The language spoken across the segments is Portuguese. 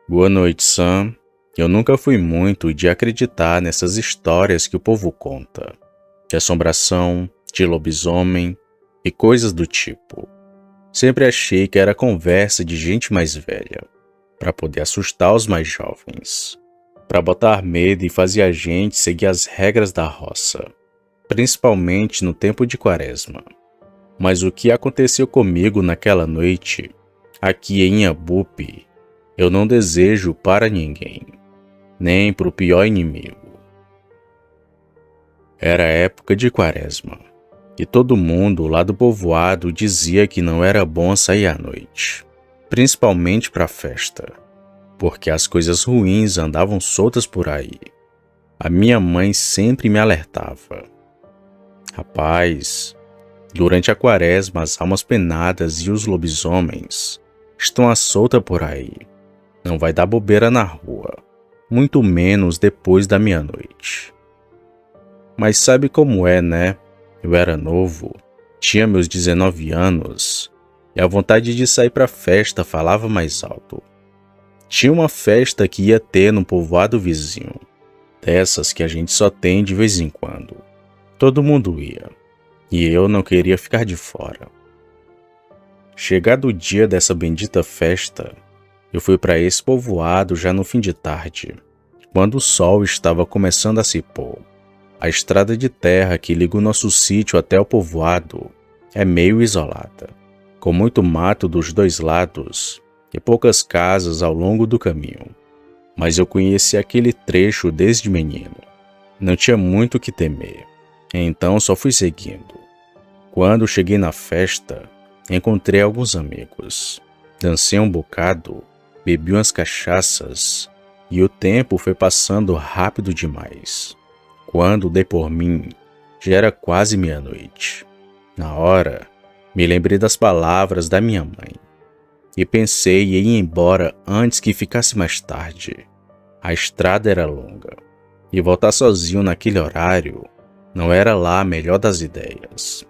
Boa noite, Sam. Eu nunca fui muito de acreditar nessas histórias que o povo conta, de assombração, de lobisomem e coisas do tipo. Sempre achei que era conversa de gente mais velha, para poder assustar os mais jovens, para botar medo e fazer a gente seguir as regras da roça, principalmente no tempo de Quaresma. Mas o que aconteceu comigo naquela noite, aqui em Iabupe, eu não desejo para ninguém, nem para o pior inimigo. Era época de Quaresma, e todo mundo lá do povoado dizia que não era bom sair à noite, principalmente para festa, porque as coisas ruins andavam soltas por aí. A minha mãe sempre me alertava. Rapaz, durante a Quaresma as almas penadas e os lobisomens estão à solta por aí. Não vai dar bobeira na rua, muito menos depois da meia-noite. Mas sabe como é, né? Eu era novo, tinha meus 19 anos, e a vontade de sair pra festa falava mais alto. Tinha uma festa que ia ter no povoado vizinho, dessas que a gente só tem de vez em quando. Todo mundo ia, e eu não queria ficar de fora. Chegado o dia dessa bendita festa, eu fui para esse povoado já no fim de tarde, quando o sol estava começando a se pôr. A estrada de terra que liga o nosso sítio até o povoado é meio isolada, com muito mato dos dois lados e poucas casas ao longo do caminho. Mas eu conheci aquele trecho desde menino. Não tinha muito o que temer, então só fui seguindo. Quando cheguei na festa, encontrei alguns amigos. Dancei um bocado, bebi umas cachaças e o tempo foi passando rápido demais. Quando dei por mim, já era quase meia-noite. Na hora, me lembrei das palavras da minha mãe e pensei em ir embora antes que ficasse mais tarde. A estrada era longa e voltar sozinho naquele horário não era lá a melhor das ideias.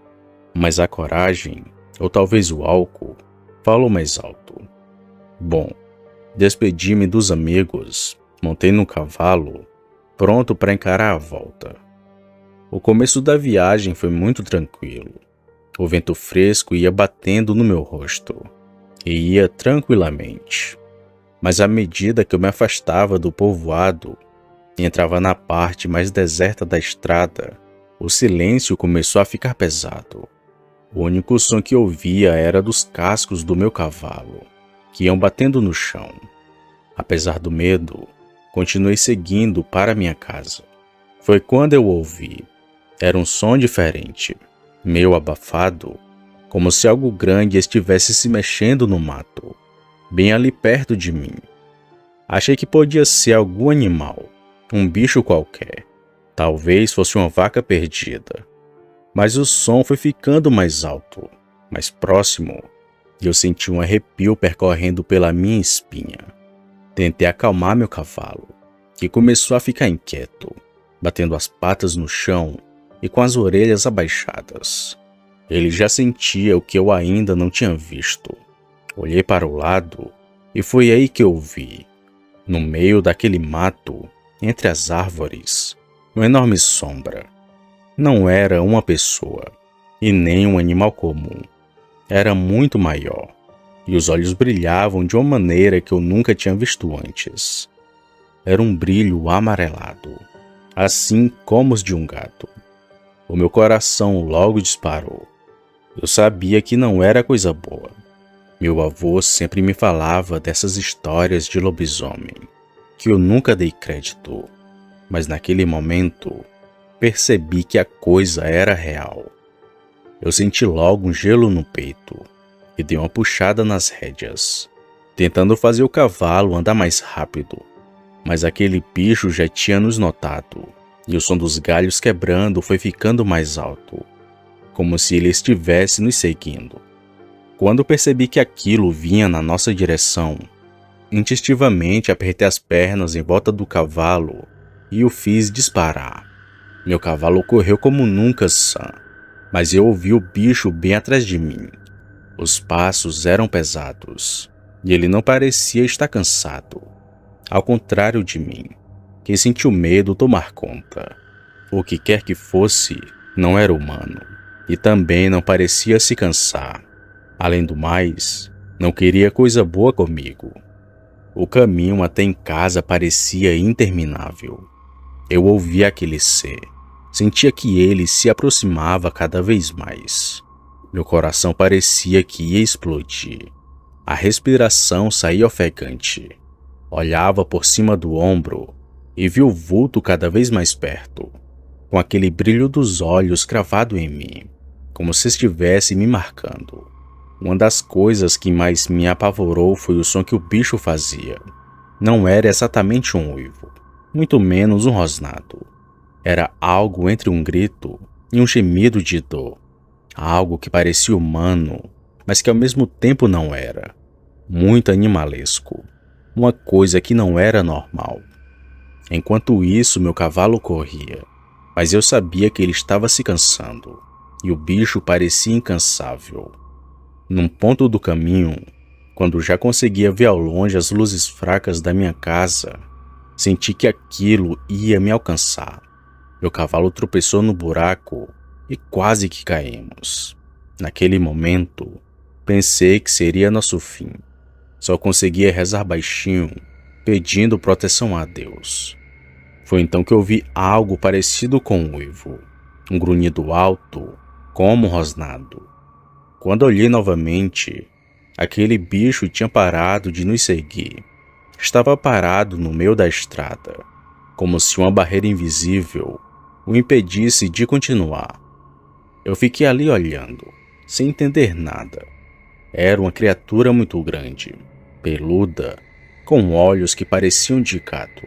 Mas a coragem, ou talvez o álcool, falou mais alto. Bom, despedi-me dos amigos, montei no cavalo, pronto para encarar a volta. O começo da viagem foi muito tranquilo. O vento fresco ia batendo no meu rosto e ia tranquilamente. Mas à medida que eu me afastava do povoado e entrava na parte mais deserta da estrada, o silêncio começou a ficar pesado. O único som que ouvia era dos cascos do meu cavalo, que iam batendo no chão. Apesar do medo, continuei seguindo para minha casa. Foi quando eu ouvi. Era um som diferente, meio abafado, como se algo grande estivesse se mexendo no mato, bem ali perto de mim. Achei que podia ser algum animal, um bicho qualquer. Talvez fosse uma vaca perdida. Mas o som foi ficando mais alto, mais próximo, e eu senti um arrepio percorrendo pela minha espinha. Tentei acalmar meu cavalo, que começou a ficar inquieto, batendo as patas no chão e com as orelhas abaixadas. Ele já sentia o que eu ainda não tinha visto. Olhei para o lado e foi aí que eu vi, no meio daquele mato, entre as árvores, uma enorme sombra. Não era uma pessoa e nem um animal comum. Era muito maior e os olhos brilhavam de uma maneira que eu nunca tinha visto antes. Era um brilho amarelado, assim como os de um gato. O meu coração logo disparou. Eu sabia que não era coisa boa. Meu avô sempre me falava dessas histórias de lobisomem, que eu nunca dei crédito, mas naquele momento percebi que a coisa era real. Eu senti logo um gelo no peito e dei uma puxada nas rédeas, tentando fazer o cavalo andar mais rápido. Mas aquele bicho já tinha nos notado, e o som dos galhos quebrando foi ficando mais alto, como se ele estivesse nos seguindo. Quando percebi que aquilo vinha na nossa direção, instintivamente apertei as pernas em volta do cavalo e o fiz disparar. Meu cavalo correu como nunca sã, mas eu ouvi o bicho bem atrás de mim. Os passos eram pesados, e ele não parecia estar cansado. Ao contrário de mim, que sentiu medo tomar conta. O que quer que fosse, não era humano, e também não parecia se cansar. Além do mais, não queria coisa boa comigo. O caminho até em casa parecia interminável. Eu ouvia aquele ser, sentia que ele se aproximava cada vez mais. Meu coração parecia que ia explodir. A respiração saía ofegante. Olhava por cima do ombro e vi o vulto cada vez mais perto, com aquele brilho dos olhos cravado em mim, como se estivesse me marcando. Uma das coisas que mais me apavorou foi o som que o bicho fazia. Não era exatamente um uivo, muito menos um rosnado. Era algo entre um grito e um gemido de dor. Algo que parecia humano, mas que ao mesmo tempo não era. Muito animalesco. Uma coisa que não era normal. Enquanto isso, meu cavalo corria, mas eu sabia que ele estava se cansando, e o bicho parecia incansável. Num ponto do caminho, quando já conseguia ver ao longe as luzes fracas da minha casa, senti que aquilo ia me alcançar. Meu cavalo tropeçou no buraco e quase que caímos. Naquele momento, pensei que seria nosso fim. Só conseguia rezar baixinho, pedindo proteção a Deus. Foi então que ouvi algo parecido com um uivo, um grunhido alto, como um rosnado. Quando olhei novamente, aquele bicho tinha parado de nos seguir. Estava parado no meio da estrada, como se uma barreira invisível o impedisse de continuar. Eu fiquei ali olhando, sem entender nada. Era uma criatura muito grande, peluda, com olhos que pareciam de gato,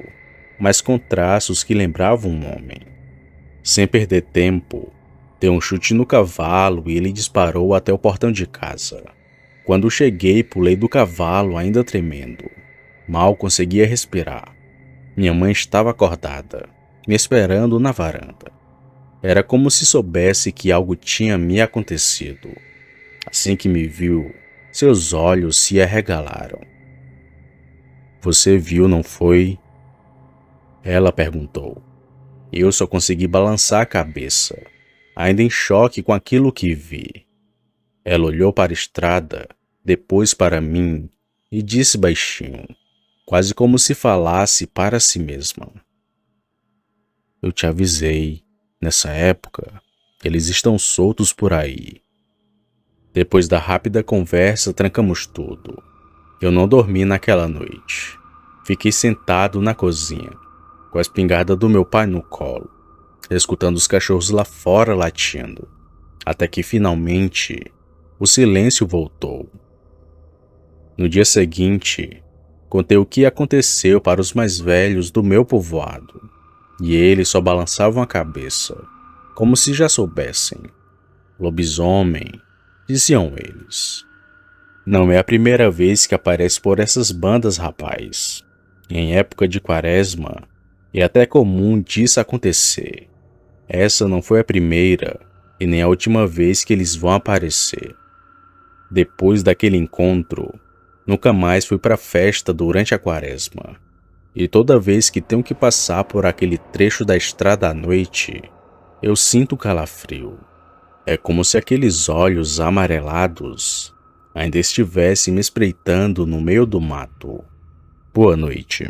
mas com traços que lembravam um homem. Sem perder tempo, dei um chute no cavalo e ele disparou até o portão de casa. Quando cheguei, pulei do cavalo ainda tremendo. Mal conseguia respirar. Minha mãe estava acordada, me esperando na varanda. Era como se soubesse que algo tinha me acontecido. Assim que me viu, seus olhos se arregalaram. "Você viu, não foi?" Ela perguntou. Eu só consegui balançar a cabeça, ainda em choque com aquilo que vi. Ela olhou para a estrada, depois para mim e disse baixinho, quase como se falasse para si mesma: "Eu te avisei, nessa época, eles estão soltos por aí." Depois da rápida conversa, trancamos tudo. Eu não dormi naquela noite. Fiquei sentado na cozinha, com a espingarda do meu pai no colo, escutando os cachorros lá fora latindo, até que finalmente o silêncio voltou. No dia seguinte, contei o que aconteceu para os mais velhos do meu povoado, e eles só balançavam a cabeça, como se já soubessem. "Lobisomem", diziam eles. "Não é a primeira vez que aparece por essas bandas, rapaz. Em época de quaresma, é até comum disso acontecer. Essa não foi a primeira e nem a última vez que eles vão aparecer." Depois daquele encontro, nunca mais fui para a festa durante a quaresma. E toda vez que tenho que passar por aquele trecho da estrada à noite, eu sinto calafrio. É como se aqueles olhos amarelados ainda estivessem me espreitando no meio do mato. Boa noite.